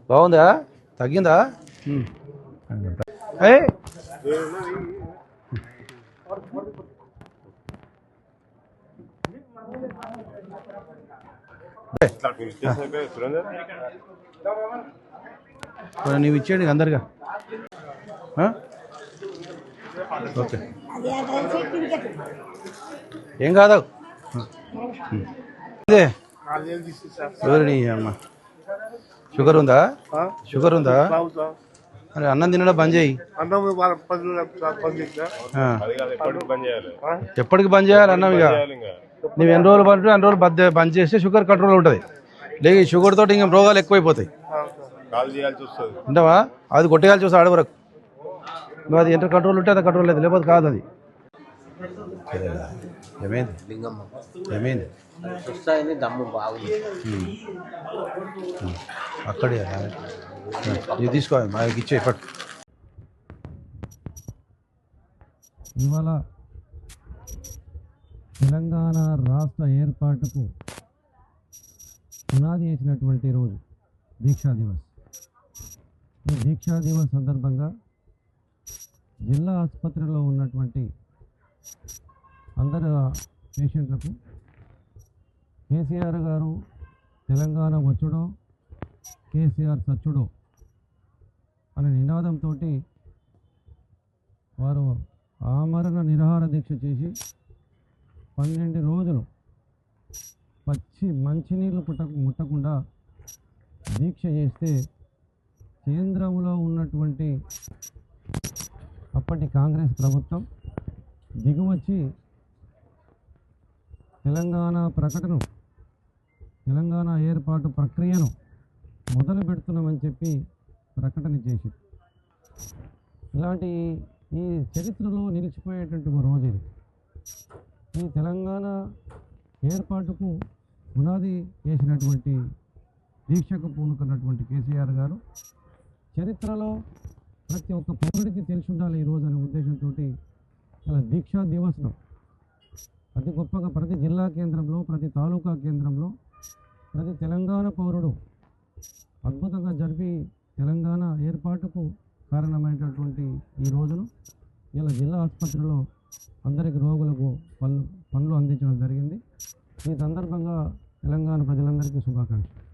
బాగుందా? తగ్గిందా? నీవు ఇచ్చేయండి అందరిగా. ఓకే, ఏం కాదు. ఇదే ఎవరిని అమ్మ షుగర్ ఉందా? షుగర్ ఉందా? అరే అన్నం తినడం బంద్ చేయి. ఎప్పటికి బంద్ చేయాలి అన్నం? ఇక నువ్వు ఎన్ని రోజులు పడితే అన్ని రోజులు బంద్ చేస్తే షుగర్ కంట్రోల్ ఉంటుంది. లేక ఈ షుగర్ తోటి ఇంకా రోగాలు ఎక్కువైపోతాయి. ఉంటావా? అది కొట్టేయాల్సి వస్తుంది ఆడ వరకు. నువ్వు అది ఎంత కంట్రోల్ ఉంటే అంత కంట్రోల్ లేదు, లేకపోతే కాదు అది. ఏమైంది? ఏమైంది? అక్కడే ఇది తీసుకోవాలి, మాకు ఇచ్చే పట్టు. ఇవాళ తెలంగాణ రాష్ట్ర ఏర్పాటుకు పునాది వేసినటువంటి రోజు దీక్షా దివస్. ఈ దీక్షా దివస్ సందర్భంగా జిల్లా ఆసుపత్రిలో ఉన్నటువంటి అందరు పేషెంట్లకు కేసీఆర్ గారు తెలంగాణ వచ్చుడో కేసీఆర్ సచ్చుడో అనే నినాదంతో వారు ఆమరణ నిరాహార దీక్ష చేసి 12 రోజులు మంచినీళ్ళు ముట్టకుండా దీక్ష చేస్తే కేంద్రంలో ఉన్నటువంటి అప్పటి కాంగ్రెస్ ప్రభుత్వం దిగువచ్చి తెలంగాణ ఏర్పాటు ప్రక్రియను మొదలు పెడుతున్నామని చెప్పి ప్రకటన చేసి, ఇలాంటి ఈ చరిత్రలో నిలిచిపోయేటువంటి ఒక రోజు ఇది. ఈ తెలంగాణ ఏర్పాటుకు పునాది వేసినటువంటి దీక్షకు పూనుకున్నటువంటి కేసీఆర్ గారు చరిత్రలో ప్రతి ఒక్క పౌరుడికి తెలిసి ఉండాలి ఈరోజు అనే ఉద్దేశంతో ఇలా దీక్షా దివస్ను అతి గొప్పగా ప్రతి జిల్లా కేంద్రంలో, ప్రతి తాలూకా కేంద్రంలో ప్రతి తెలంగాణ పౌరుడు అద్భుతంగా జరిపి తెలంగాణ ఏర్పాటుకు కారణమైనటువంటి ఈ రోజును ఇలా జిల్లా ఆసుపత్రిలో అందరికి రోగులకు పనులు అందించడం జరిగింది. ఈ సందర్భంగా తెలంగాణ ప్రజలందరికీ శుభాకాంక్షలు.